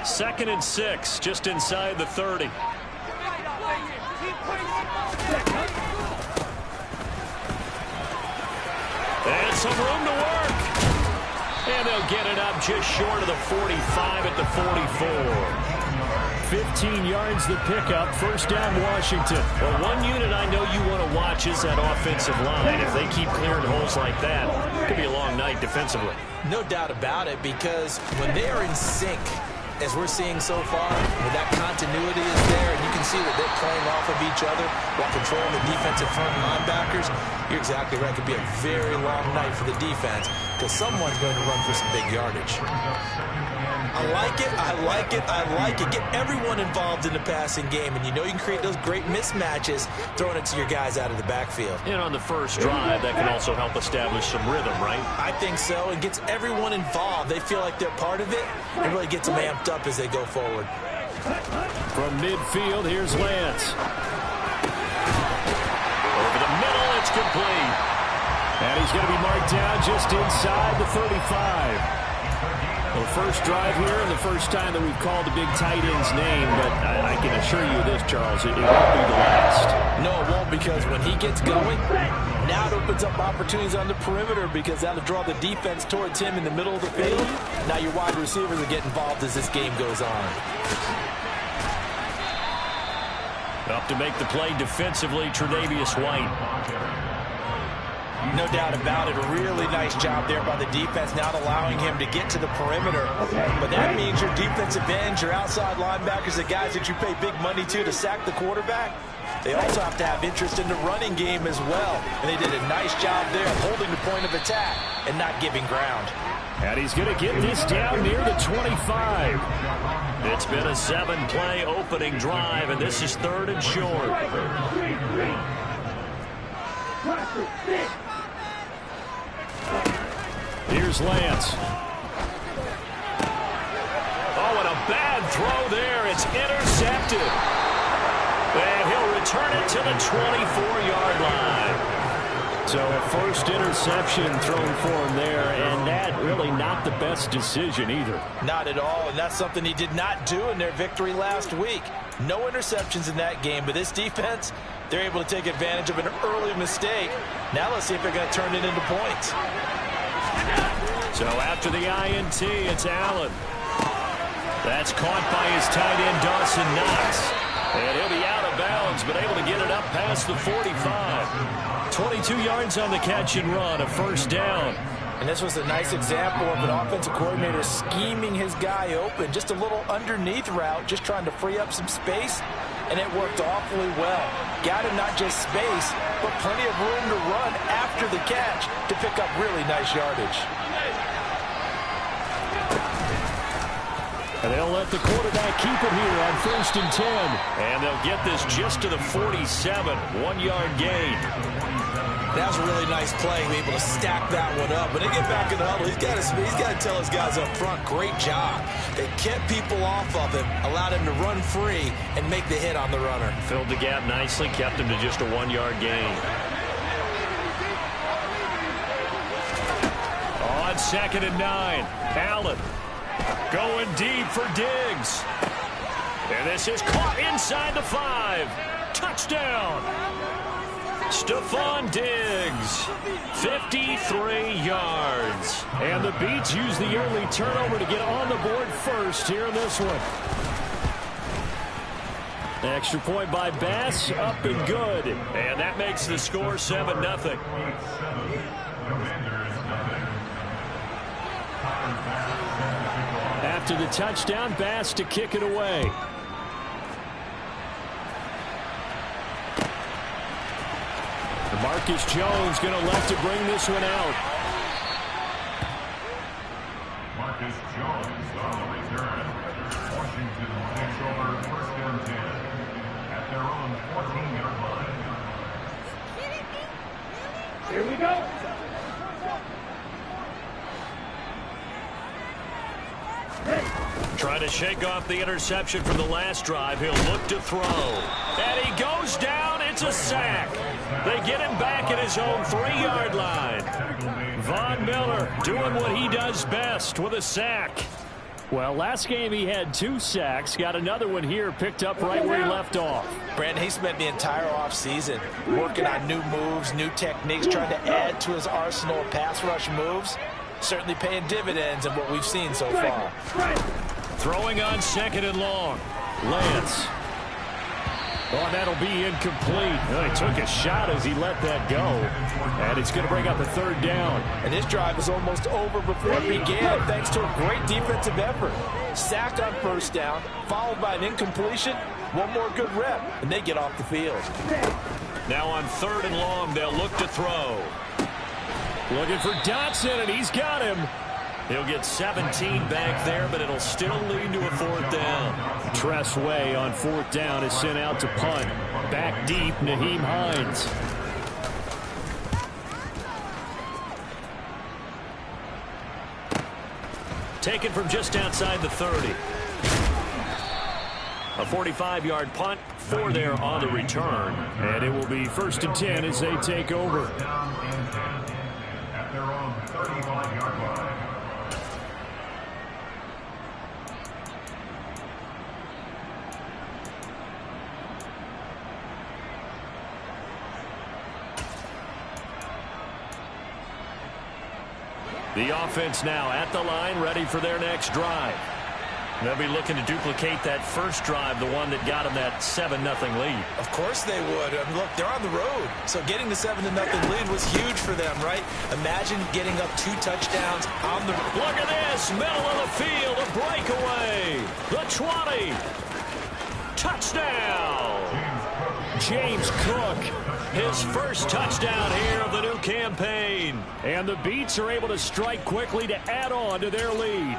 2nd and 6, just inside the 30. And some room to work. And they'll get it up just short of the 45 at the 44. 15 yards the pickup. First down, Washington. Well, one unit I know you want to watch is that offensive line. If they keep clearing holes like that, it could be a long night defensively. No doubt about it, because when they are in sync, as we're seeing so far, when that continuity is there, and you can see that they're playing off of each other while controlling the defensive front linebackers, you're exactly right. It could be a very long night for the defense because someone's going to run for some big yardage. I like it, I like it, I like it. Get everyone involved in the passing game, and you know you can create those great mismatches throwing it to your guys out of the backfield. And on the first drive, that can also help establish some rhythm, right? I think so. It gets everyone involved. They feel like they're part of it, and really gets them amped up as they go forward. From midfield, here's Lance. Over the middle, it's complete. And he's going to be marked down just inside the 35. Well, first drive here and the first time that we've called the big tight end's name, but I can assure you this, Charles, it won't be the last. No, it won't, because when he gets going, now it opens up opportunities on the perimeter because that'll draw the defense towards him in the middle of the field. Now your wide receivers will get involved as this game goes on. Up to make the play defensively, Tre'Davious White. No doubt about it. A really nice job there by the defense, not allowing him to get to the perimeter. But that means your defensive ends, your outside linebackers, the guys that you pay big money to sack the quarterback, they also have to have interest in the running game as well. And they did a nice job there of holding the point of attack and not giving ground. And he's going to get this down near the 25. It's been a 7-play opening drive, and this is 3rd and short. Here's Lance. Oh, and a bad throw there. It's intercepted. And he'll return it to the 24-yard line. So a first interception thrown for him there, and that really not the best decision either. Not at all, and that's something he did not do in their victory last week. No interceptions in that game, but this defense, they're able to take advantage of an early mistake. Now let's see if they're going to turn it into points. So after the INT, it's Allen. That's caught by his tight end, Dawson Knox. And he'll be out of bounds, but able to get it up past the 45. 22 yards on the catch and run, a first down. And this was a nice example of an offensive coordinator scheming his guy open. Just a little underneath route, just trying to free up some space, and it worked awfully well. Got him not just space, but plenty of room to run after the catch to pick up really nice yardage. And they'll let the quarterback keep it here on 1st and 10. And they'll get this just to the 47, 1-yard gain. That was a really nice play, able to stack that one up. When they get back in the huddle, he's got to tell his guys up front, great job. They kept people off of him, allowed him to run free and make the hit on the runner. Filled the gap nicely, kept him to just a 1-yard gain. On 2nd and 9, Allen going deep for Diggs. And this is caught inside the 5. Touchdown. Stephon Diggs, 53 yards. And the Beats use the early turnover to get on the board first here in this one. Extra point by Bass, up and good. And that makes the score 7-0. After the touchdown, Bass to kick it away. Marcus Jones going to elect to bring this one out. Marcus Jones on the return. Washington takes over 1st and 10 at their own 14-yard line. Here we go. Trying to shake off the interception from the last drive. He'll look to throw. And he goes down. It's a sack. They get him back at his own 3-yard line. Von Miller doing what he does best with a sack. Well, last game he had 2 sacks. Got another one here, picked up right where he left off. Brandon, he spent the entire offseason working on new moves, new techniques, trying to add to his arsenal of pass rush moves. Certainly paying dividends in what we've seen so far. Throwing on 2nd and long. Lance. Oh, that'll be incomplete. Oh, he took a shot as he let that go. And it's going to bring up a 3rd down. And this drive is almost over before it began, thanks to a great defensive effort. Sack on 1st down, followed by an incompletion. One more good rep, and they get off the field. Now on 3rd and long, they'll look to throw. Looking for Dotson, and he's got him. He'll get 17 back there, but it'll still lead to a 4th down. Tress Way on 4th down is sent out to punt. Back deep, Nyheim Hines. Taken from just outside the 30. A 45-yard punt, 4 there on the return. And it will be 1st and 10 as they take over. Down and 10 at their own 35-yard line. The offense now at the line, ready for their next drive. They'll be looking to duplicate that first drive, the one that got them that 7-0 lead. Of course they would. I mean, look, they're on the road. So getting the 7-0 lead was huge for them, right? Imagine getting up 2 touchdowns on the road. Look at this, middle of the field, a breakaway. The 20. Touchdown. James Cook. His first touchdown here of the new campaign. And the Beats are able to strike quickly to add on to their lead.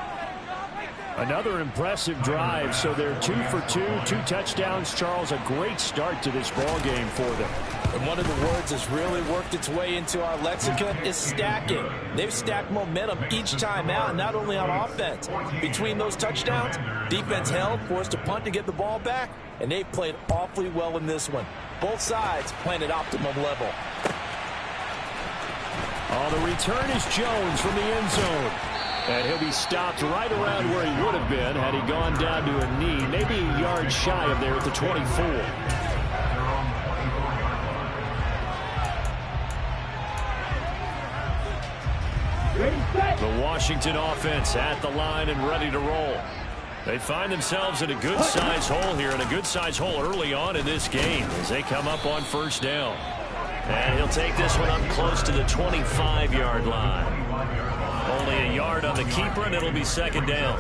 Another impressive drive, so they're 2 for 2, 2 touchdowns. Charles, a great start to this ball game for them. And one of the words that's really worked its way into our lexicon is stacking. They've stacked momentum each time out, not only on offense. Between those touchdowns, defense held, forced a punt to get the ball back, and they've played awfully well in this one. Both sides playing at optimum level. Oh, the return is Jones from the end zone. And he'll be stopped right around where he would have been had he gone down to a knee, maybe a yard shy of there at the 24. The Washington offense at the line and ready to roll. They find themselves in a good-sized hole here, and a good-sized hole early on in this game as they come up on 1st down. And he'll take this one up close to the 25-yard line. Only a yard on the keeper, and it'll be 2nd down.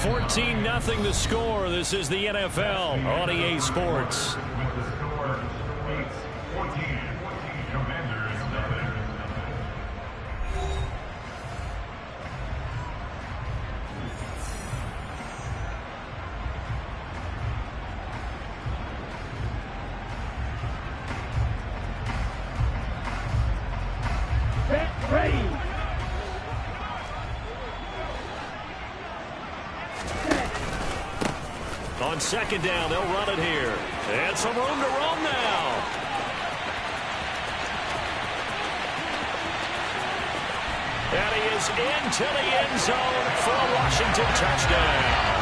14-0 the score. This is the NFL on EA Sports. On 2nd down, they'll run it here. And some room to roam now. And he is into the end zone for a Washington touchdown.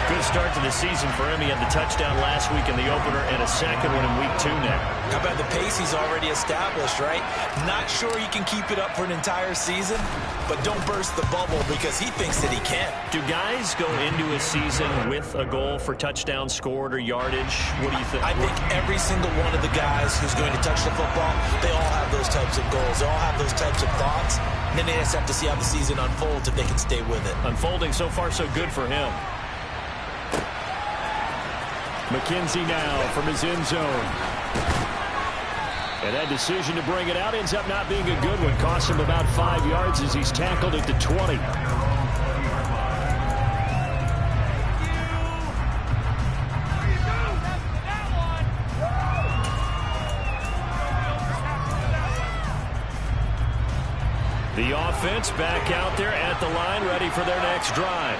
Good start to the season for him. He had the touchdown last week in the opener and a second one in week 2 now. How about the pace he's already established, right? Not sure he can keep it up for an entire season, but don't burst the bubble because he thinks that he can. Do guys go into a season with a goal for touchdown scored or yardage? What do you think? I think every single one of the guys who's going to touch the football, they all have those types of goals. They all have those types of thoughts. And then they just have to see how the season unfolds if they can stay with it. Unfolding so far so good for him. McKenzie now from his end zone. And that decision to bring it out ends up not being a good one. Cost him about 5 yards as he's tackled at the 20. The offense back out there at the line, ready for their next drive.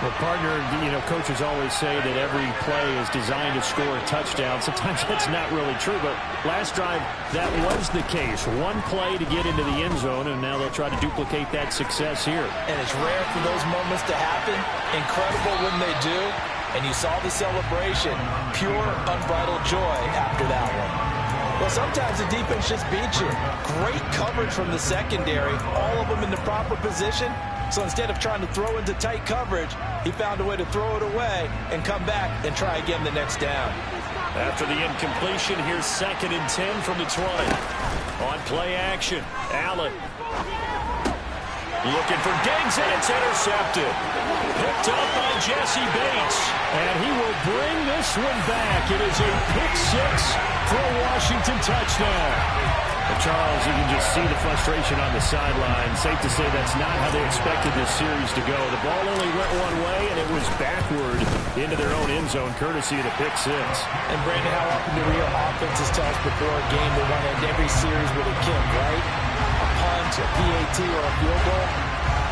Well, partner, coaches always say that every play is designed to score a touchdown. Sometimes that's not really true, but last drive, that was the case. One play to get into the end zone, and now they'll try to duplicate that success here. And it's rare for those moments to happen. Incredible when they do. And you saw the celebration. Pure, unbridled joy after that one. Well, sometimes the defense just beats you. Great coverage from the secondary. All of them in the proper position. So instead of trying to throw into tight coverage, he found a way to throw it away and come back and try again the next down. After the incompletion, here's 2nd and 10 from the 20. On play action, Allen. Looking for Diggs, and it's intercepted. Picked up by Jesse Bates. And he will bring this one back. It is a pick 6 for a Washington touchdown. And Charles, you can just see the frustration on the sideline. Safe to say that's not how they expected this series to go. The ball only went one way, and it was backward into their own end zone, courtesy of the pick 6. And, Brandon, how often do real offenses tell us before a game they want to end every series with a kick, right? A punt, a PAT, or a field goal.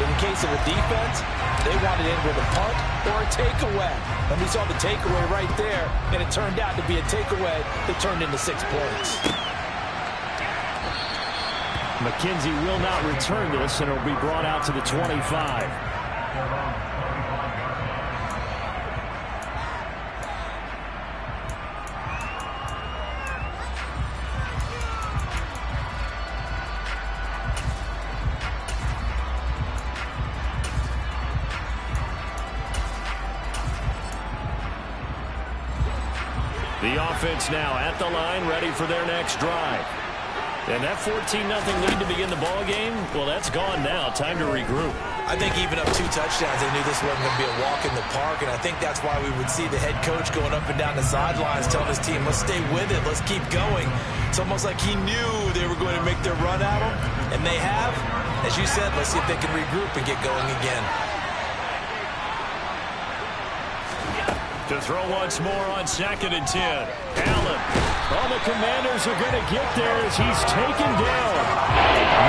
In the case of a defense, they wanted it with a punt or a takeaway. And we saw the takeaway right there, and it turned out to be a takeaway that turned into 6 points. McKenzie will not return this, and it'll be brought out to the 25. The offense now at the line, ready for their next drive. And that 14-0 lead to begin the ball game, well, that's gone now. Time to regroup. I think even up 2 touchdowns, they knew this wasn't going to be a walk in the park, and I think that's why we would see the head coach going up and down the sidelines telling his team, let's stay with it, let's keep going. It's almost like he knew they were going to make their run at him, and they have. As you said, let's see if they can regroup and get going again. To throw once more on 2nd and 10. Allen. All the Commanders are going to get there as he's taken down.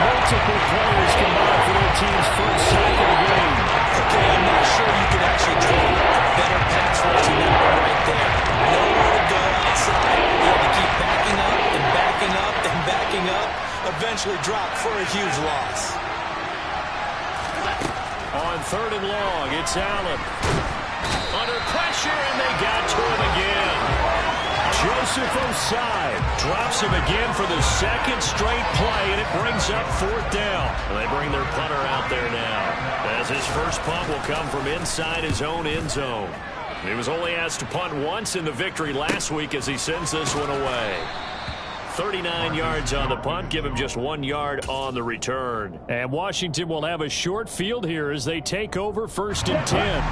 Multiple players combined for their team's first sack of the game. Okay, I'm not sure you can actually draw better pass rushing than one right there. Nowhere to go outside. You have to keep backing up and backing up and backing up. Eventually drop for a huge loss. On 3rd and long, it's Allen. Under pressure, and they got to him again. Joseph Osai drops him again for the 2nd straight play, and it brings up 4th down. They bring their punter out there now, as his first punt will come from inside his own end zone. He was only asked to punt once in the victory last week as he sends this one away. 39 yards on the punt, give him just 1 yard on the return. And Washington will have a short field here as they take over 1st and 10.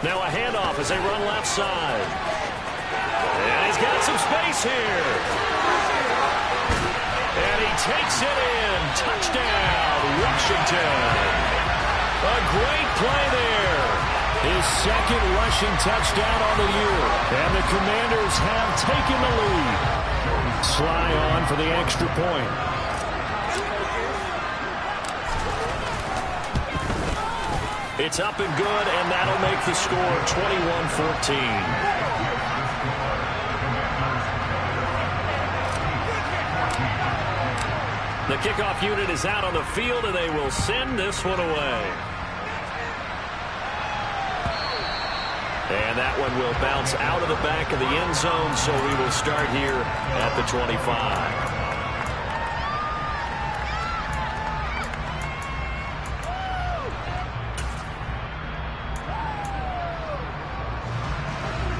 Now a handoff as they run left side. And he's got some space here. And he takes it in. Touchdown, Washington. A great play there. His 2nd rushing touchdown on the year. And the Commanders have taken the lead. Sly on for the extra point. It's up and good, and that'll make the score 21-14. The kickoff unit is out on the field, and they will send this one away. And that one will bounce out of the back of the end zone, so we will start here at the 25.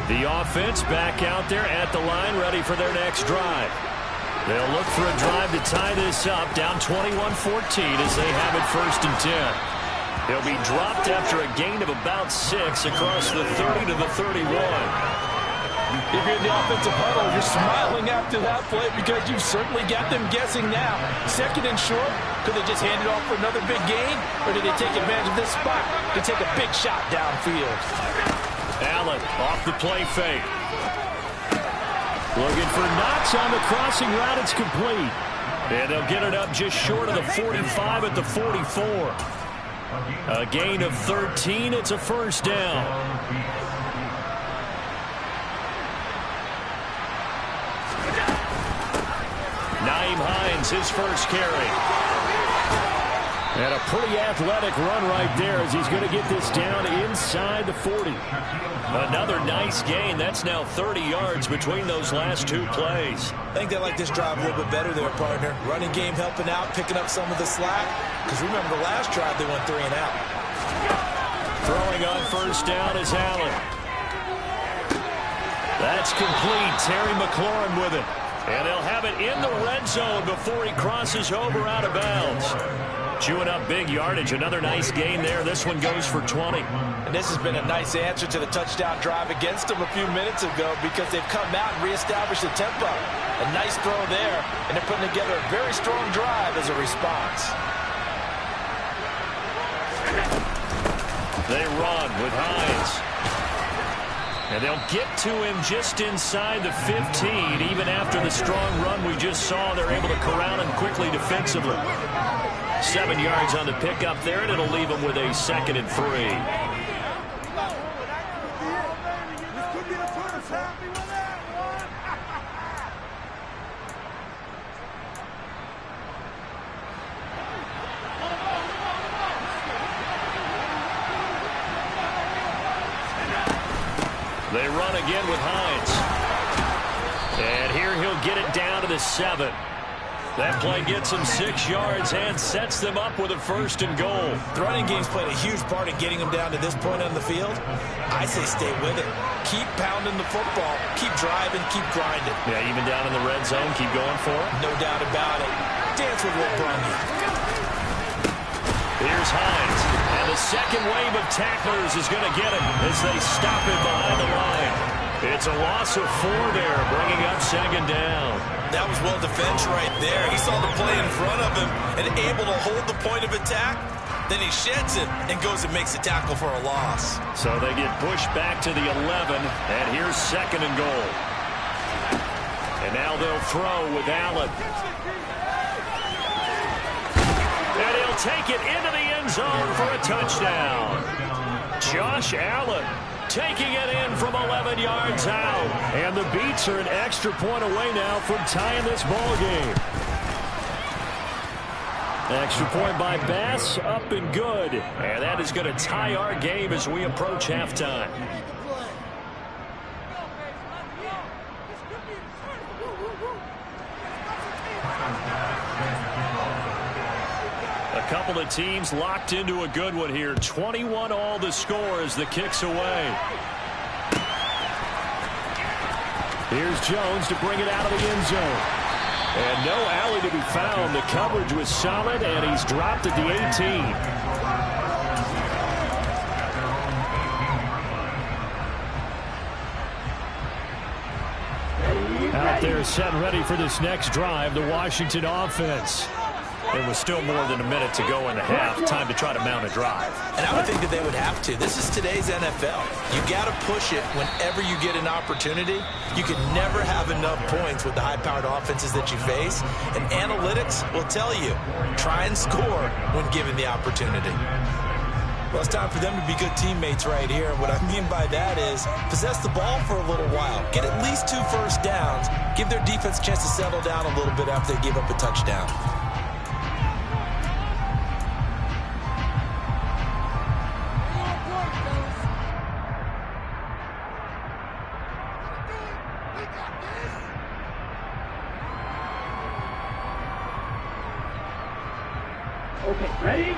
The offense back out there at the line, ready for their next drive. They'll look for a drive to tie this up, down 21-14 as they have it 1st and 10. He'll be dropped after a gain of about 6 across the 30 to the 31. If you're in the offensive huddle, you're smiling after that play because you've certainly got them guessing now. 2nd and short, could they just hand it off for another big gain? Or did they take advantage of this spot to take a big shot downfield? Allen off the play fake. Looking for Knox on the crossing route. It's complete. And they'll get it up just short of the 45 at the 44. A gain of 13. It's a first down. Nyheim Hines, his first carry. And a pretty athletic run right there as he's going to get this down inside the 40. Another nice gain. That's now 30 yards between those last two plays. I think they like this drive a little bit better there, partner. Running game helping out, picking up some of the slack. Because remember the last drive, they went 3 and out. Throwing on first down is Allen. That's complete. Terry McLaurin with it. And they'll have it in the red zone before he crosses over out of bounds. Chewing up big yardage. Another nice gain there. This one goes for 20. And this has been a nice answer to the touchdown drive against them a few minutes ago because they've come out and reestablished the tempo. A nice throw there, and they're putting together a very strong drive as a response. They run with Hines. And they'll get to him just inside the 15. Even after the strong run we just saw, they're able to corral him quickly defensively. 7 yards on the pickup there, and it'll leave them with a 2nd and 3. They run again with Hines. And here he'll get it down to the 7. That play gets him 6 yards and sets them up with a 1st and goal. The running game's played a huge part in getting them down to this point on the field. I say stay with it. Keep pounding the football. Keep driving. Keep grinding. Yeah, even down in the red zone, keep going for it. No doubt about it. Dance with what brung you. Here's Hines. And the second wave of tacklers is going to get him as they stop him behind the line. It's a loss of 4 there, bringing up 2nd down. That was well defense right there. He saw the play in front of him and able to hold the point of attack. Then he sheds it and goes and makes a tackle for a loss. So they get pushed back to the 11, and here's 2nd and goal. And now they'll throw with Allen. And he'll take it into the end zone for a touchdown. Josh Allen taking it in from 11 yards out. And the Beats are an extra point away now from tying this ball game. Extra point by Bass, up and good. And that is going to tie our game as we approach halftime. A couple of teams locked into a good one here. 21 all the score as the kick's away. Here's Jones to bring it out of the end zone. And no alley to be found. The coverage was solid, and he's dropped at the 18. Out there set and ready for this next drive, the Washington offense. There was still more than a minute to go in the half. Time to try to mount a drive. And I would think that they would have to. This is today's NFL. You got to push it whenever you get an opportunity. You can never have enough points with the high-powered offenses that you face. And analytics will tell you, try and score when given the opportunity. Well, it's time for them to be good teammates right here. And what I mean by that is possess the ball for a little while. Get at least 2 first downs. Give their defense a chance to settle down a little bit after they give up a touchdown.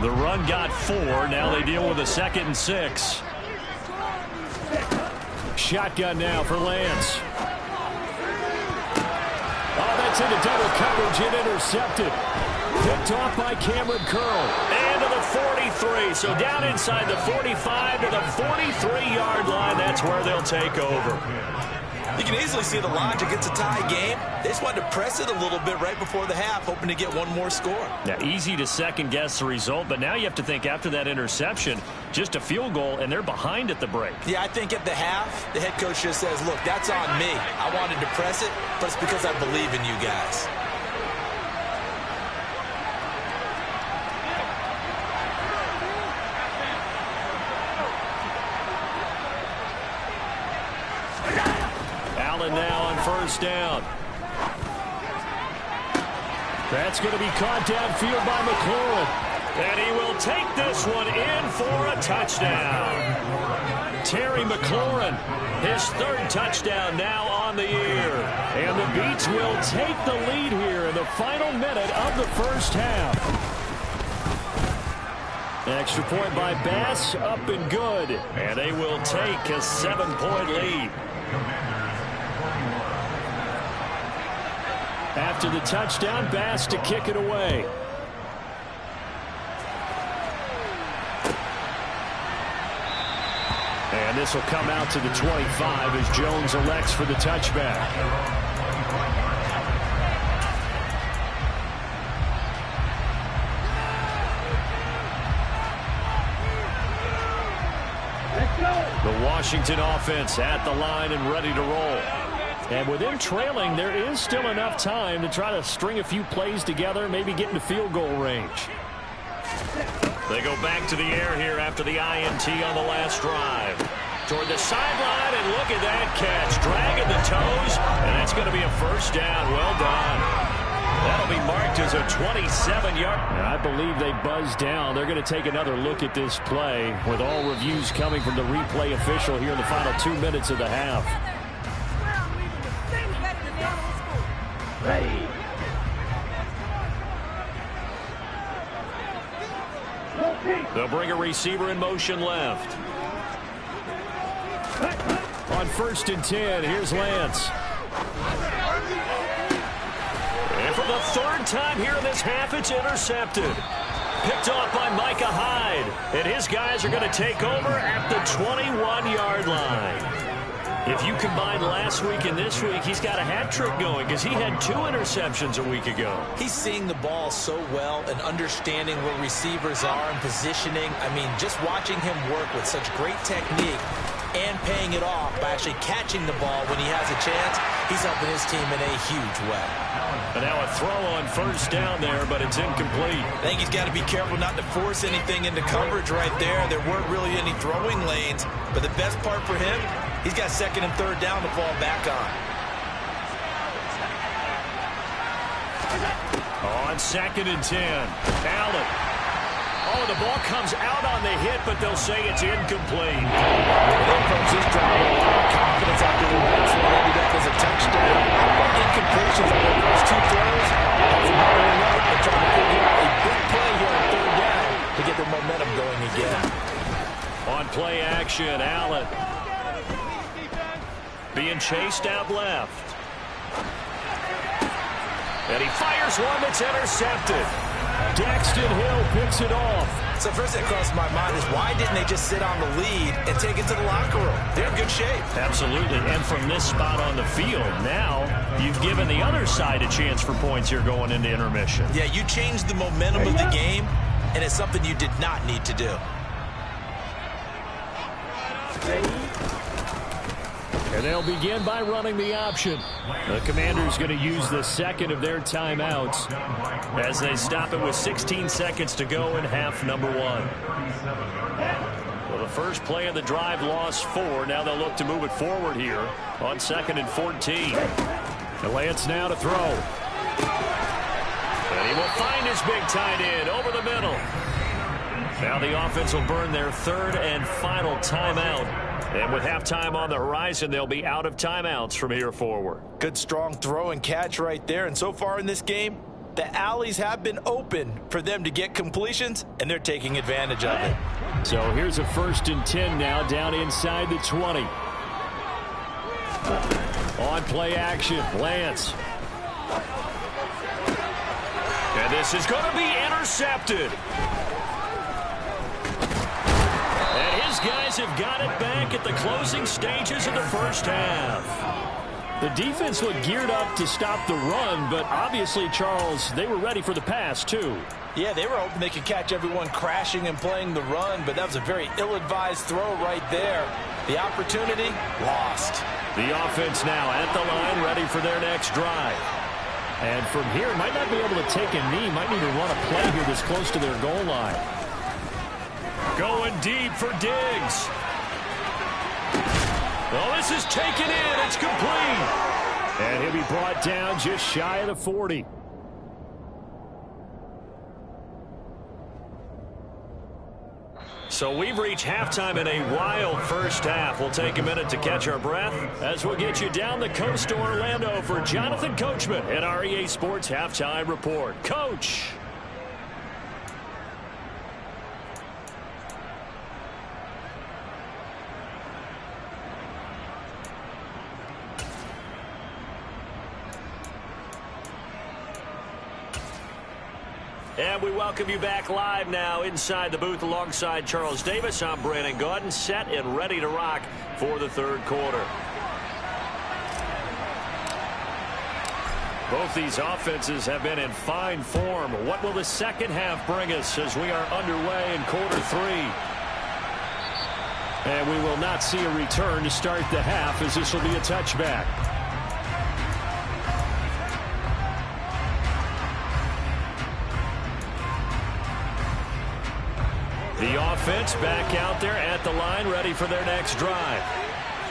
The run got 4. Now they deal with a 2nd and 6. Shotgun now for Lance. Oh, that's into double coverage and intercepted. Picked off by Cameron Curl. And to the 43. So down inside the 45 to the 43-yard line. That's where they'll take over. You can easily see the logic. It's a tie game. They just wanted to press it a little bit right before the half, hoping to get one more score. Yeah, easy to second-guess the result, but now you have to think after that interception, just a field goal, and they're behind at the break. Yeah, I think at the half, the head coach just says, look, that's on me. I wanted to press it, but it's because I believe in you guys. first down. That's going to be caught downfield by McLaurin. And he will take this one in for a touchdown. Terry McLaurin, his third touchdown now on the year. And the Beats will take the lead here in the final minute of the first half. Extra point by Bass, up and good. And they will take a 7-point lead. After the touchdown, Bass to kick it away. And this will come out to the 25 as Jones elects for the touchback. The Washington offense at the line and ready to roll. And with them trailing, there is still enough time to try to string a few plays together, maybe get into field goal range. They go back to the air here after the INT on the last drive. Toward the sideline, and look at that catch. Dragging the toes, and that's going to be a first down. Well done. That'll be marked as a 27-yard. I believe they buzzed down. They're going to take another look at this play with all reviews coming from the replay official here in the final 2 minutes of the half. They'll bring a receiver in motion left. On 1st and 10, here's Lance. And for the third time here in this half, it's intercepted. Picked off by Micah Hyde. And his guys are going to take over at the 21-yard line. If you combine last week and this week, he's got a hat trick going because he had 2 interceptions a week ago. He's seeing the ball so well and understanding where receivers are and positioning. I mean, just watching him work with such great technique and paying it off by actually catching the ball when he has a chance, he's helping his team in a huge way. And now a throw on 1st down there, but it's incomplete. I think he's got to be careful not to force anything into coverage right there. There weren't really any throwing lanes, but the best part for him, he's got 2nd and 3rd down to fall back on. On 2nd and 10, Allen. Oh, the ball comes out on the hit, but they'll say it's incomplete. They approach this drive with a lot of confidence after the first one ended up as a touchdown. But incompletions on their first 2 throws, that's about all they know. They're trying to figure out a big play here on 3rd down to get their momentum going again. On play action, Allen. Being chased out left. And he fires one that's intercepted. Daxton Hill picks it off. So first that crossed my mind is why didn't they just sit on the lead and take it to the locker room? They're in good shape. Absolutely. And from this spot on the field, now you've given the other side a chance for points here going into intermission. Yeah, you changed the momentum of the game, and it's something you did not need to do. And they'll begin by running the option. The Commanders going to use the 2nd of their timeouts as they stop it with 16 seconds to go in half number 1. Well, the first play of the drive lost 4. Now they'll look to move it forward here on 2nd and 14. And Lance now to throw. And he will find his big tight end over the middle. Now the offense will burn their 3rd and final timeout. And with halftime on the horizon, they'll be out of timeouts from here forward. Good, strong throw and catch right there. And so far in this game, the alleys have been open for them to get completions, and they're taking advantage of it. So here's a 1st and 10 now down inside the 20. On play action, Lance. And this is going to be intercepted. His guys have got it back at the closing stages of the first half. The defense looked geared up to stop the run, but obviously, Charles, they were ready for the pass, too. Yeah, they were hoping they could catch everyone crashing and playing the run, but that was a very ill-advised throw right there. The opportunity, lost. The offense now at the line, ready for their next drive. And from here, might not be able to take a knee, might need to run a play here this close to their goal line. Going deep for Diggs. Well, this is taken in. It's complete. And he'll be brought down just shy of the 40. So we've reached halftime in a wild first half. We'll take a minute to catch our breath as we'll get you down the coast to Orlando for Jonathan Coachman at our EA Sports Halftime Report. Coach. And we welcome you back live now inside the booth alongside Charles Davis. I'm Brandon Gaudin, set and ready to rock for the third quarter. Both these offenses have been in fine form. What will the second half bring us as we are underway in quarter three? And we will not see a return to start the half, as this will be a touchback. The offense back out there at the line, ready for their next drive.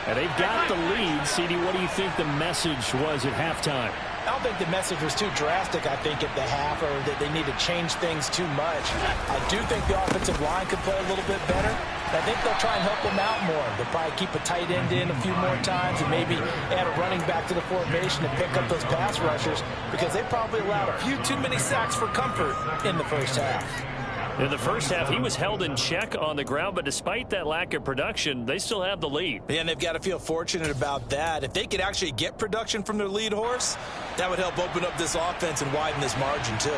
And they've got the lead. CD, what do you think the message was at halftime? I don't think the message was too drastic, I think, at the half, or that they need to change things too much. I do think the offensive line could play a little bit better. I think they'll try and help them out more. They'll probably keep a tight end in a few more times and maybe add a running back to the formation and pick up those pass rushers, because they probably allowed a few too many sacks for comfort in the first half. In the first half, he was held in check on the ground, but despite that lack of production, they still have the lead. Yeah, and they've got to feel fortunate about that. If they could actually get production from their lead horse, that would help open up this offense and widen this margin, too.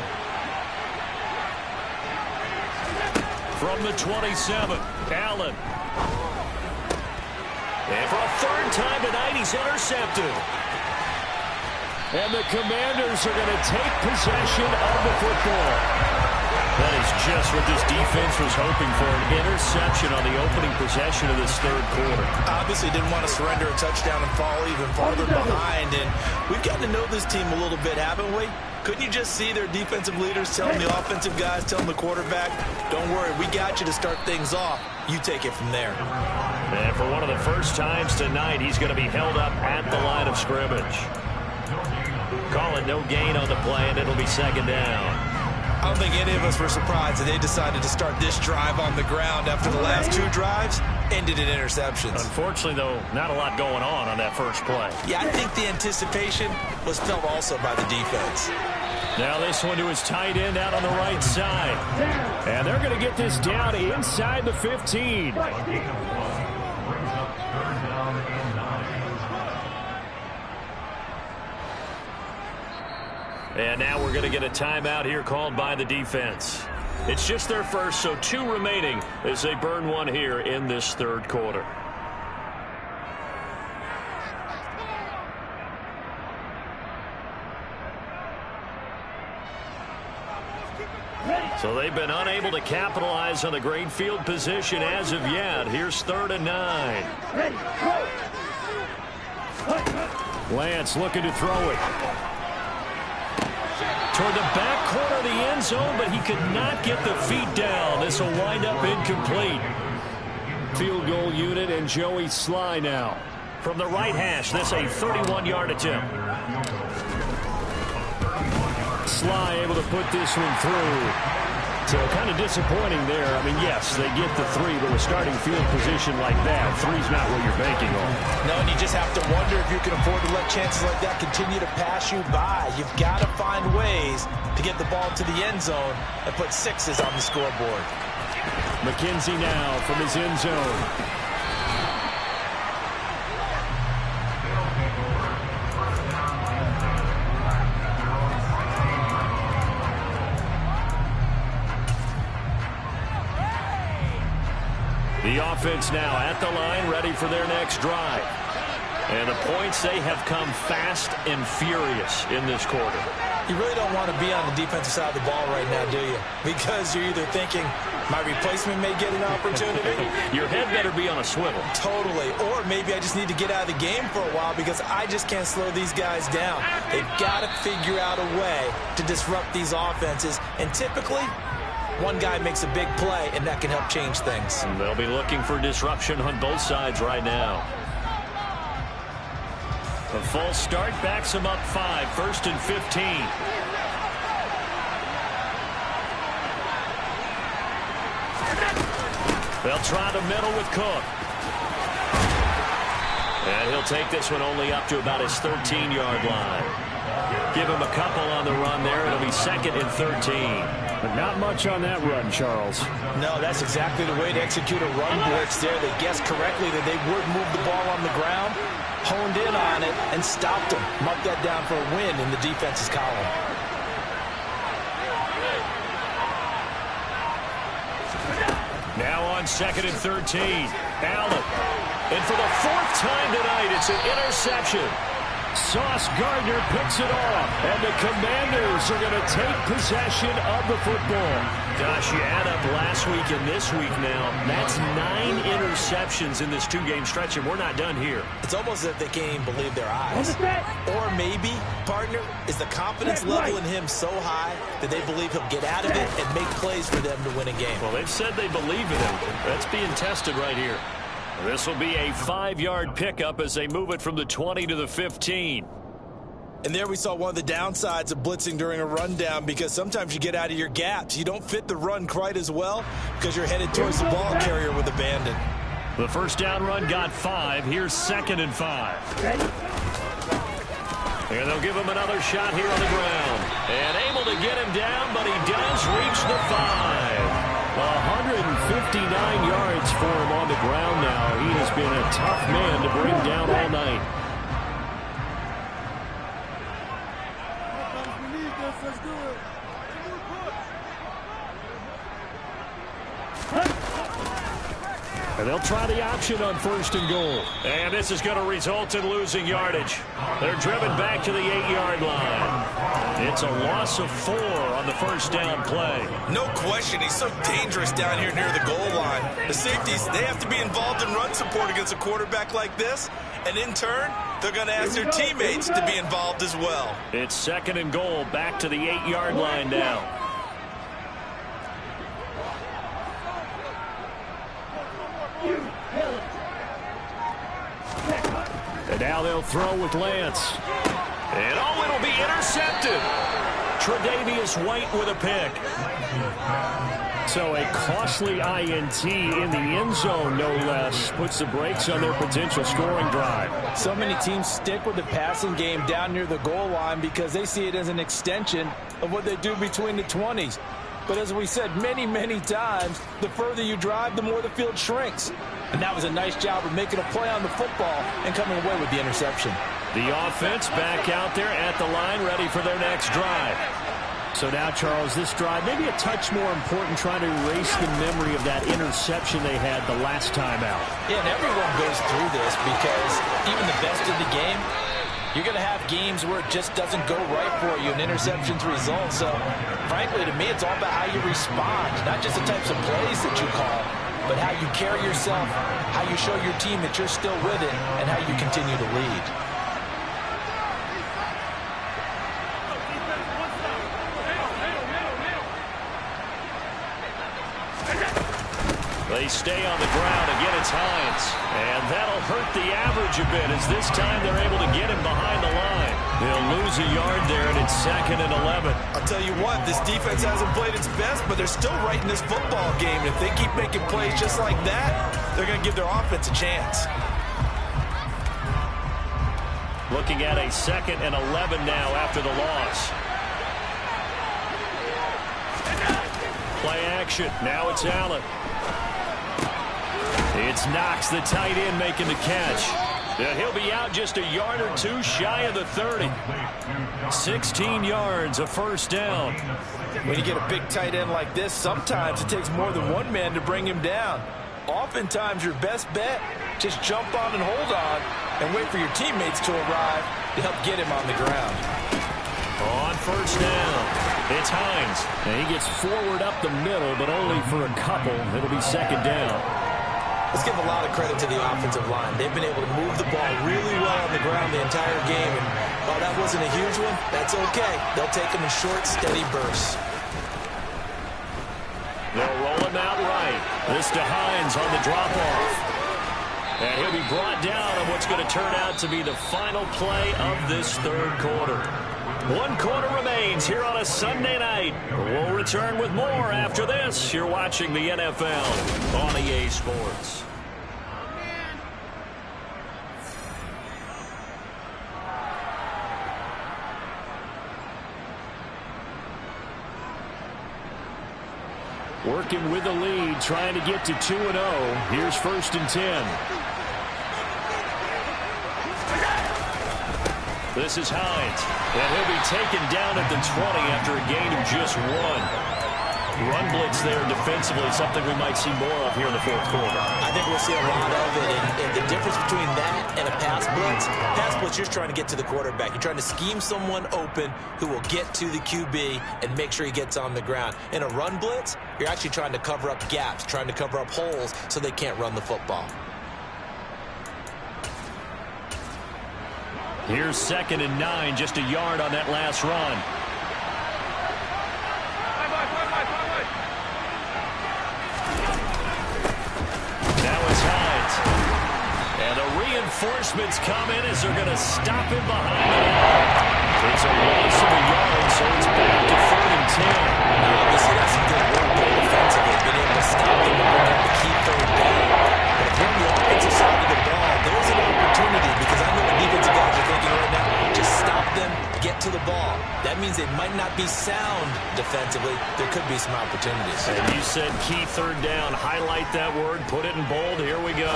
From the 27, Allen. And for a third time tonight, he's intercepted. And the Commanders are going to take possession of the football. That is just what this defense was hoping for, an interception on the opening possession of this third quarter. Obviously didn't want to surrender a touchdown and fall even farther behind. And we've gotten to know this team a little bit, haven't we? Couldn't you just see their defensive leaders telling the offensive guys, telling the quarterback, don't worry, we got you to start things off. You take it from there. And for one of the first times tonight, he's going to be held up at the line of scrimmage. Calling no gain on the play, and it'll be second down. I don't think any of us were surprised that they decided to start this drive on the ground after the last two drives ended in interceptions. Unfortunately, though, not a lot going on that first play. Yeah, I think the anticipation was felt also by the defense. Now this one to his tight end out on the right side. And they're going to get this down inside the 15. And now we're going to get a timeout here called by the defense. It's just their first, so 2 remaining as they burn one here in this third quarter. So they've been unable to capitalize on the great field position as of yet. Here's 3rd and 9. Lance looking to throw it. Toward the back corner of the end zone, but he could not get the feet down. This will wind up incomplete. Field goal unit and Joey Sly now. From the right hash, this a 31-yard attempt. Sly able to put this one through. So kind of disappointing there. I mean, yes, they get the 3, but with starting field position like that, 3's not what you're banking on. No, and you just have to wonder if you can afford to let chances like that continue to pass you by. You've got to find ways to get the ball to the end zone and put 6s on the scoreboard. McKenzie now from his end zone. The offense now at the line, ready for their next drive. And the points, they have come fast and furious in this quarter. You really don't want to be on the defensive side of the ball right now, do you? Because you're either thinking, my replacement may get an opportunity. Your head better be on a swivel. Totally. Or maybe I just need to get out of the game for a while because I just can't slow these guys down. They've got to figure out a way to disrupt these offenses. And typically, one guy makes a big play, and that can help change things. And they'll be looking for disruption on both sides right now. A false start backs him up 5, 1st and 15. They'll try the middle with Cook. And he'll take this one only up to about his 13-yard line. Give him a couple on the run there. It'll be 2nd and 13. But not much on that run, Charles. No, that's exactly the way to execute a run blitz there. They guessed correctly that they would move the ball on the ground, honed in on it, and stopped them. Mark that down for a win in the defense's column. Now on 2nd and 13. Allen. And for the 4th time tonight, it's an interception. Sauce Gardner picks it off, and the Commanders are going to take possession of the football. Gosh, you add up last week and this week now, that's 9 interceptions in this 2-game stretch, and we're not done here. It's almost as if they can't even believe their eyes. Or maybe, partner, is the confidence level in him so high that they believe he'll get out of it and make plays for them to win a game. Well, they've said they believe in him. That's being tested right here. This will be a 5-yard pickup as they move it from the 20 to the 15. And there we saw one of the downsides of blitzing during a rundown, because sometimes you get out of your gaps. You don't fit the run quite as well because you're headed towards the ball carrier with abandon. The first down run got 5. Here's 2nd and 5. And they'll give him another shot here on the ground. And able to get him down, but he does reach the 5. 159 yards for him on the ground now. He has been a tough man to bring down all night. And they'll try the option on 1st and goal. And this is going to result in losing yardage. They're driven back to the 8-yard line. It's a loss of 4 on the first down play. No question, he's so dangerous down here near the goal line. The safeties, they have to be involved in run support against a quarterback like this. And in turn, they're going to ask their teammates to be involved as well. It's 2nd and goal, back to the 8-yard line now. And now they'll throw with Lance. And oh, it'll be intercepted. Tre'Davious White with a pick. So a costly INT in the end zone, no less, puts the brakes on their potential scoring drive. So many teams stick with the passing game down near the goal line because they see it as an extension of what they do between the 20s. But as we said many, many times, the further you drive, the more the field shrinks. And that was a nice job of making a play on the football and coming away with the interception. The offense back out there at the line, ready for their next drive. So now, Charles, this drive maybe a touch more important, trying to erase the memory of that interception they had the last time out. Yeah, and everyone goes through this because even the best in the game, you're going to have games where it just doesn't go right for you, and interceptions result. So, frankly, to me, it's all about how you respond, not just the types of plays that you call, but how you carry yourself, how you show your team that you're still with it, and how you continue to lead. They stay on the ground. Again, it's Hines. And that'll hurt the average a bit, as this time they're able to get him behind the line. They'll lose a yard there, and it's 2nd and 11. I'll tell you what, this defense hasn't played its best, but they're still right in this football game. If they keep making plays just like that, they're going to give their offense a chance. Looking at a 2nd and 11 now after the loss. Play action. Now it's Allen. It's Knox, the tight end, making the catch. And he'll be out just a yard or two shy of the 30. 16 yards, a first down. When you get a big tight end like this, sometimes it takes more than one man to bring him down. Oftentimes, your best bet, just jump on and hold on and wait for your teammates to arrive to help get him on the ground. On first down, it's Hines. And he gets forward up the middle, but only for a couple. It'll be 2nd down. Let's give a lot of credit to the offensive line. They've been able to move the ball really well on the ground the entire game. And while that wasn't a huge one, that's okay. They'll take them in short, steady bursts. They'll roll him out right. This to Hines on the drop-off. And he'll be brought down on what's going to turn out to be the final play of this third quarter. 1 quarter remains here on a Sunday night. We'll return with more after this. You're watching the NFL on EA Sports. Working with the lead, trying to get to 2-0. Here's 1st and 10. This is Hines, and he'll be taken down at the 20 after a gain of just 1. Run blitz there defensively, something we might see more of here in the 4th quarter. I think we'll see a lot of it, and the difference between that and a pass blitz, you're trying to get to the quarterback. You're trying to scheme someone open who will get to the QB and make sure he gets on the ground. In a run blitz, you're actually trying to cover up gaps, trying to cover up holes so they can't run the football. Here's 2nd and 9, just a yard on that last run. And the reinforcements come in as they're going to stop him behind the line. It's a loss of a yard, so it's back to 3rd and 10. Now, obviously, that's some good work there defensively, being able to stop them and bring up the key 3rd down. But if you're on the offensive side of the ball, there's an opportunity, because I know the defensive guys are thinking right now, just stop them, get to the ball. That means they might not be sound defensively. There could be some opportunities. And you said key 3rd down. Highlight that word. Put it in bold. Here we go.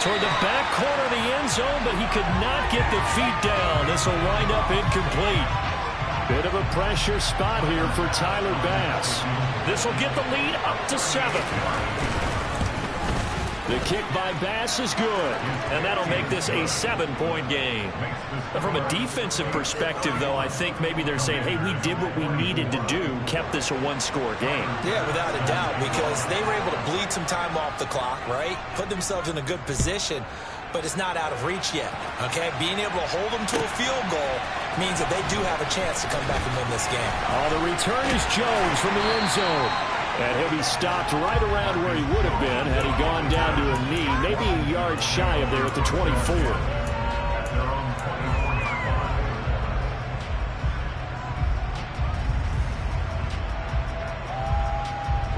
Toward the back corner of the end zone, but he could not get the feet down. This will wind up incomplete. Bit of a pressure spot here for Tyler Bass. This will get the lead up to 7. The kick by Bass is good, and that'll make this a 7-point game. From a defensive perspective, though, I think maybe they're saying, hey, we did what we needed to do, kept this a 1-score game. Yeah, without a doubt, because they were able to bleed some time off the clock, right? Put themselves in a good position, but it's not out of reach yet, okay? Being able to hold them to a field goal means that they do have a chance to come back and win this game. Oh, the return is Jones from the end zone. And he'll be stopped right around where he would have been had he gone down to a knee, maybe a yard shy of there at the 24.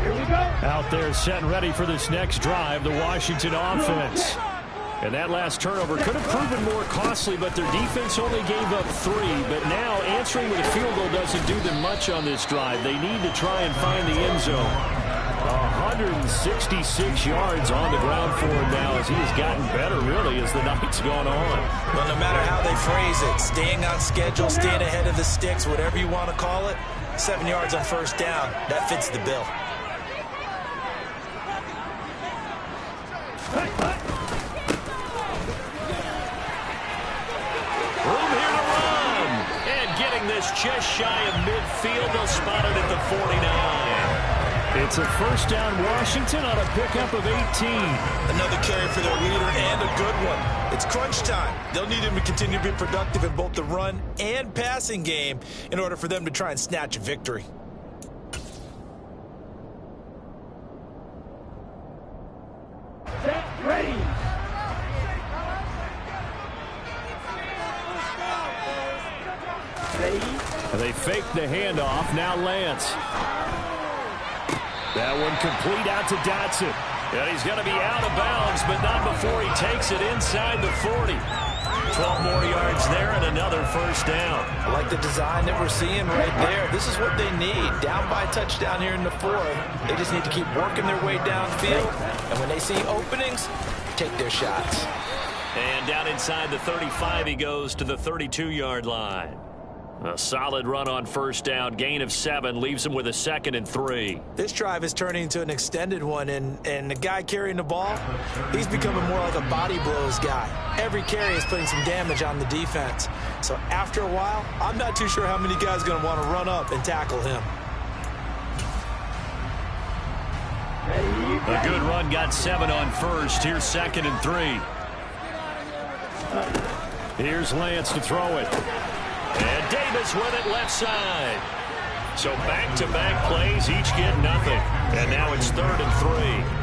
Here we go. Out there set and ready for this next drive, the Washington offense. And that last turnover could have proven more costly, but their defense only gave up 3. But now answering with a field goal doesn't do them much on this drive. They need to try and find the end zone. 166 yards on the ground for him now as he has gotten better, really, as the night's gone on. Well, no matter how they phrase it, staying on schedule, staying ahead of the sticks, whatever you want to call it, 7 yards on 1st down, that fits the bill. Just shy of midfield. They'll spot it at the 49. It's a 1st down Washington on a pickup of 18. Another carry for their leader and a good one. It's crunch time. They'll need him to continue to be productive in both the run and passing game in order for them to try and snatch a victory. Set, ready. They fake the handoff. Now Lance. That one complete out to Dotson. And he's going to be out of bounds, but not before he takes it inside the 40. 12 more yards there and another 1st down. I like the design that we're seeing right there. This is what they need. Down by a touchdown here in the 4th. They just need to keep working their way downfield. And when they see openings, take their shots. And down inside the 35, he goes to the 32-yard line. A solid run on 1st down, gain of 7, leaves him with a 2nd and 3. This drive is turning into an extended one, and the guy carrying the ball, he's becoming more like a body blows guy. Every carry is putting some damage on the defense. So after a while, I'm not too sure how many guys are going to want to run up and tackle him. A good run, got 7 on 1st. Here's 2nd and 3. Here's Lance to throw it. And Davis with it left side. So back-to-back plays, each get nothing. And now it's 3rd and 3.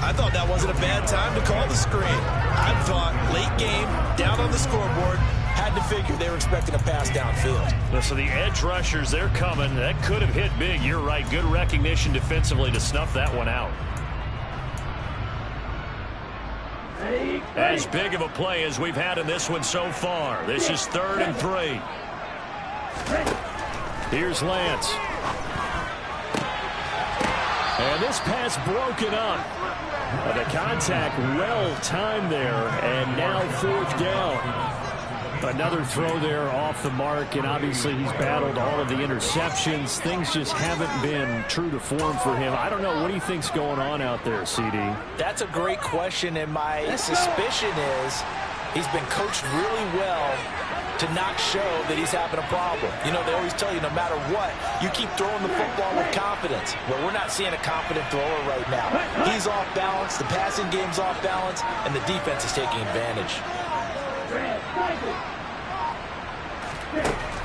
I thought that wasn't a bad time to call the screen. I thought late game, down on the scoreboard, had to figure they were expecting a pass downfield. So the edge rushers, they're coming. That could have hit big. You're right. Good recognition defensively to snuff that one out. As big of a play as we've had in this one so far. This is 3rd and 3. Here's Lance. And this pass broken up. The contact well timed there, and now 4th down. Another throw there off the mark, and obviously he's battled all of the interceptions. Things just haven't been true to form for him. I don't know. What do you think's going on out there, CD? That's a great question, and my suspicion is he's been coached really well to not show that he's having a problem. You know, they always tell you no matter what, you keep throwing the football with confidence. Well, we're not seeing a confident thrower right now. He's off balance, the passing game's off balance, and the defense is taking advantage.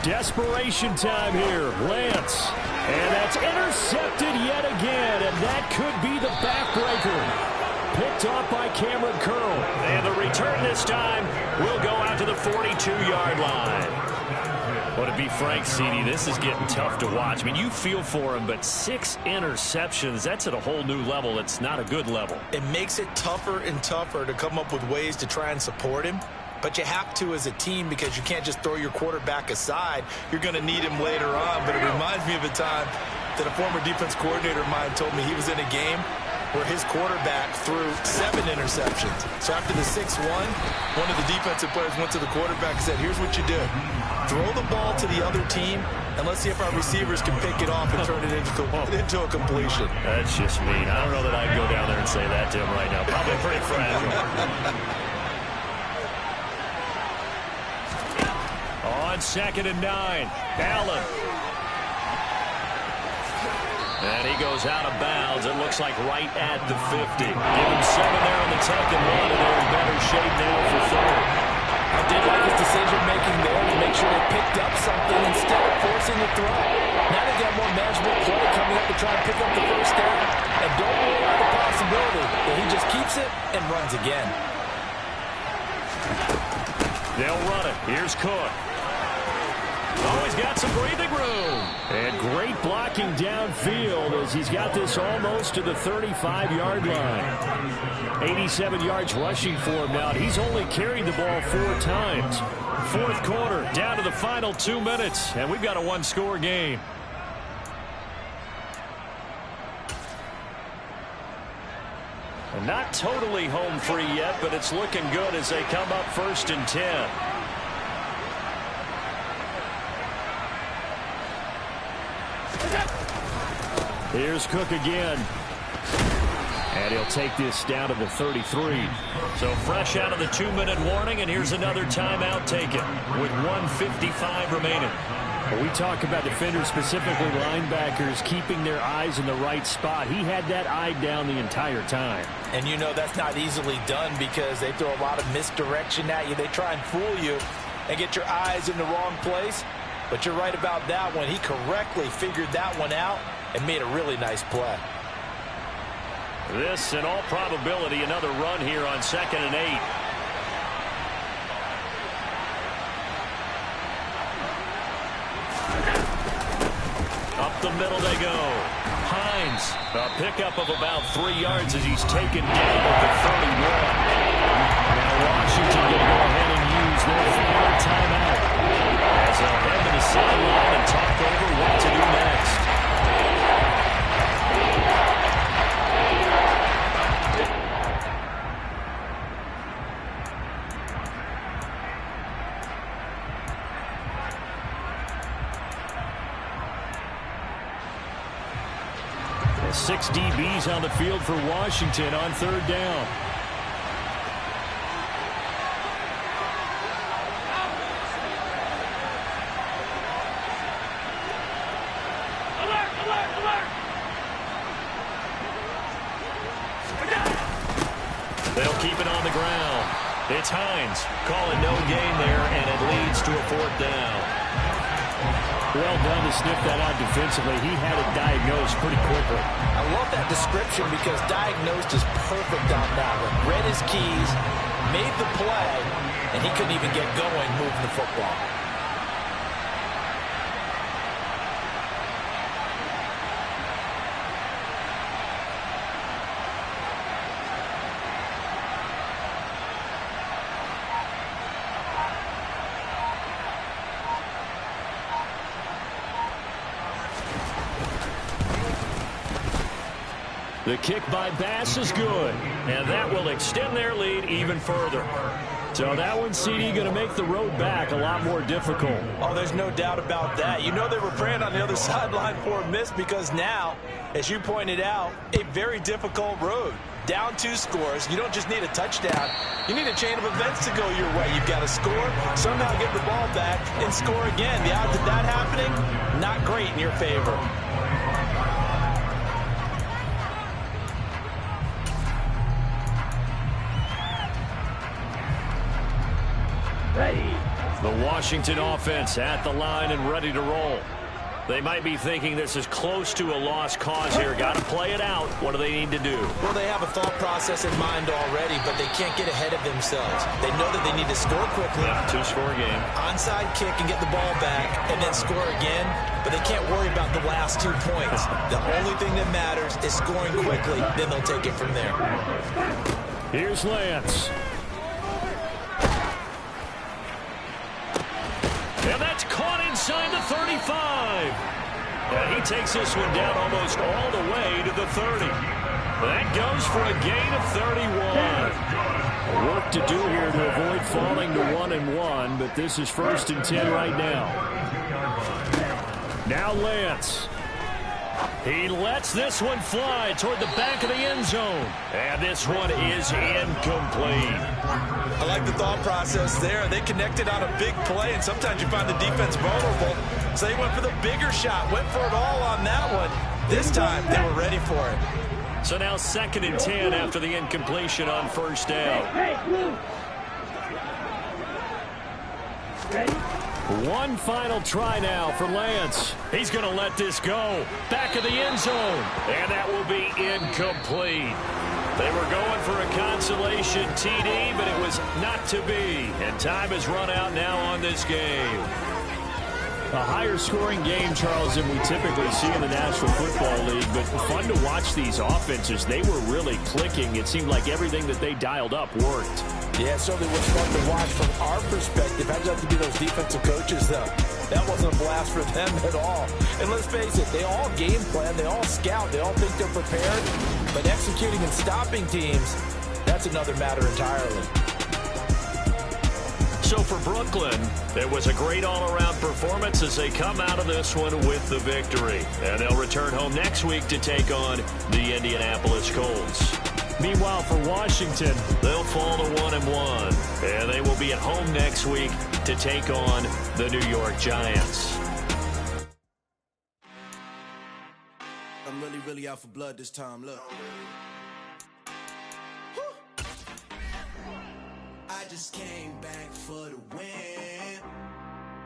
Desperation time here. Lance. And that's intercepted yet again, and that could be the backbreaker. Picked off by Cameron Curl. And the return this time will go out to the 42-yard line. Well, to be frank, CD, this is getting tough to watch. I mean, you feel for him, but 6 interceptions, that's at a whole new level. It's not a good level. It makes it tougher and tougher to come up with ways to try and support him. But you have to as a team because you can't just throw your quarterback aside. You're going to need him later on. But it reminds me of a time that a former defense coordinator of mine told me he was in a game where his quarterback threw 7 interceptions. So after the 6-1, one of the defensive players went to the quarterback and said, here's what you do. Throw the ball to the other team, and let's see if our receivers can pick it off and turn it into a completion. That's just mean. I don't know that I'd go down there and say that to him right now. Probably pretty fragile. On 2nd and 9, Allen. And he goes out of bounds. It looks like right at the 50. Give him 7 there on the 2nd one, and they're in better shape now for 3rd. I did like his decision-making there to make sure they picked up something instead of forcing the throw. Now they got more manageable play coming up to try and pick up the 1st down. And don't rule out the possibility that he just keeps it and runs again. They'll run it. Here's Cook. Oh, he's got some breathing room. And great blocking downfield as he's got this almost to the 35-yard line. 87 yards rushing for him now. He's only carried the ball 4 times. 4th quarter, down to the final 2 minutes, and we've got a 1-score game. And not totally home free yet, but it's looking good as they come up 1st and 10. Here's Cook again. And he'll take this down to the 33. So fresh out of the 2-minute warning, and here's another timeout taken with 1:55 remaining. When we talk about defenders, specifically linebackers, keeping their eyes in the right spot, he had that eye down the entire time. And you know that's not easily done because they throw a lot of misdirection at you. They try and fool you and get your eyes in the wrong place. But you're right about that one. He correctly figured that one out and made a really nice play. This, in all probability, another run here on 2nd and 8. Up the middle they go. Hines, a pickup of about 3 yards as he's taken down at the 31. Now Washington going to go ahead and use their final timeout as they'll head to the sideline and talk over what to do next. The 6 DBs on the field for Washington on 3rd down. They'll keep it on the ground. It's Hines calling no gain there, and it leads to a 4th down. Well done to sniff that out defensively. He had it diagnosed pretty quickly. I love that description because diagnosed is perfect on that one. Read his keys, made the play, and he couldn't even get going moving the football. The kick by Bass is good, and that will extend their lead even further. So that one, CD, going to make the road back a lot more difficult. Oh, there's no doubt about that. You know they were praying on the other sideline for a miss because now, as you pointed out, a very difficult road. Down 2 scores. You don't just need a touchdown. You need a chain of events to go your way. You've got to score, somehow get the ball back, and score again. The odds of that happening, not great in your favor. The Washington offense at the line and ready to roll. They might be thinking this is close to a lost cause here. Got to play it out. What do they need to do? Well, they have a thought process in mind already, but they can't get ahead of themselves. They know that they need to score quickly. Yeah, 2-score game. Onside kick and get the ball back and then score again, but they can't worry about the last 2 points. The only thing that matters is scoring quickly, then they'll take it from there. Here's Lance. And that's caught inside the 35. And he takes this one down almost all the way to the 30. That goes for a gain of 31. Work to do here to avoid falling to 1-1, but this is 1st and 10 right now. Now Lance. He lets this one fly toward the back of the end zone. And this one is incomplete. I like the thought process there. They connected on a big play, and sometimes you find the defense vulnerable. So they went for the bigger shot, went for it all on that one. This time, they were ready for it. So now 2nd and 10 after the incompletion on 1st down. One final try now for Lance. He's going to let this go. Back of the end zone. And that will be incomplete. They were going for a consolation TD, but it was not to be. And time has run out now on this game. A higher scoring game, Charles, than we typically see in the National Football League, but fun to watch these offenses. They were really clicking. It seemed like everything that they dialed up worked. Yeah, it certainly was fun to watch from our perspective. How'd you have to be those defensive coaches, though? That wasn't a blast for them at all. And let's face it, they all game plan, they all scout, they all think they're prepared. But executing and stopping teams, that's another matter entirely. So for Brooklyn, it was a great all-around performance as they come out of this one with the victory. And they'll return home next week to take on the Indianapolis Colts. Meanwhile, for Washington, they'll fall to 1-1. And they will be at home next week to take on the New York Giants. I'm really out for blood this time. Look. I just came back for the win.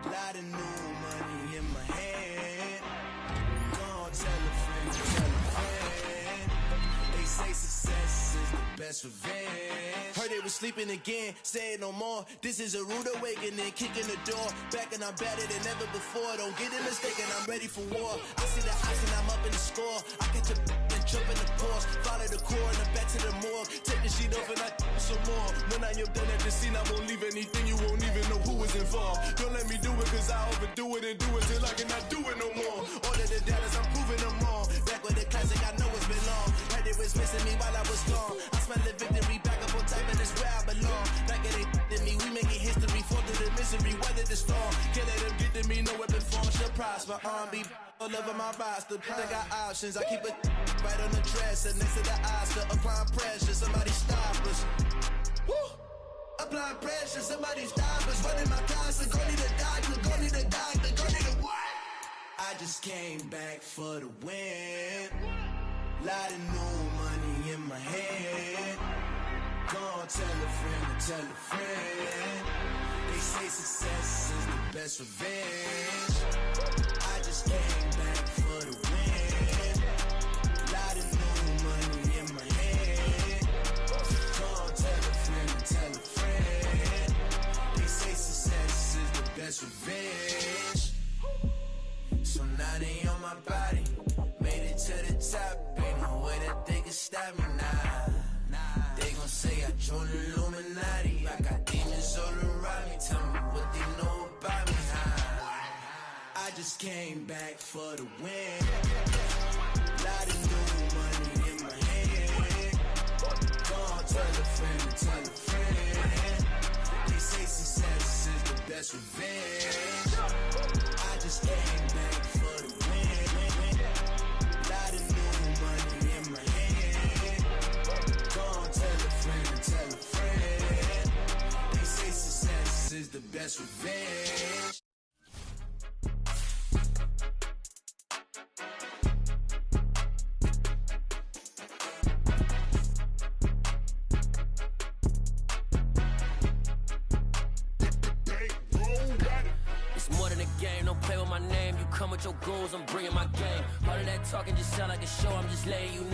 Lot of new money in my hand. Gonna tell a friend, tell a friend. They say success is the best revenge. Heard they was sleeping again, say it no more. This is a rude awakening, kicking the door. Back and I'm better than ever before. Don't get it mistaken, I'm ready for war. I see the ice and I'm up in the score. I get to and jump in the course. Follow the core and I'm back to the morgue. Take the sheet off and I some more. When I am done at the scene, I won't leave anything. You won't even know who was involved. Don't let me do it cause I overdo it and do it till I cannot do it no more. All of the doubters, I'm proving them wrong. Back with the classic, I know it's been long. Heard it was missing me while I was gone. I smell the victory back up on time and it's where I belong. Like it ain't to me, we making history. Fall through the misery, weather the storm. Can't let them get to me, no weapon form should prosper. Be all over my roster. I got options, I keep it right on the dresser. Next to the Oscar, applying pressure. Somebody stop us. Woo! Applying pressure, somebody stop us. Running my constant, go need a doctor, go need a doctor, go need a what? I just came back for the win. Lot of new money in my hand. Gonna tell a friend to tell a friend. They say success is the best revenge. my body. Made it to the top, ain't no way that they can stop me now. They gon' say I joined the Illuminati. I got demons all around me, tell me what they know about me, I just came back for the win. Lot of new money in my hand. Gone, tell a friend, tell a friend. They say success is the best revenge. I just came back for the win. Lot of new money in my hand. Gone, tell a friend. They say success is the best revenge. Come with your goals, I'm bringing my game. All of that talking just sound like a show, I'm just letting you know.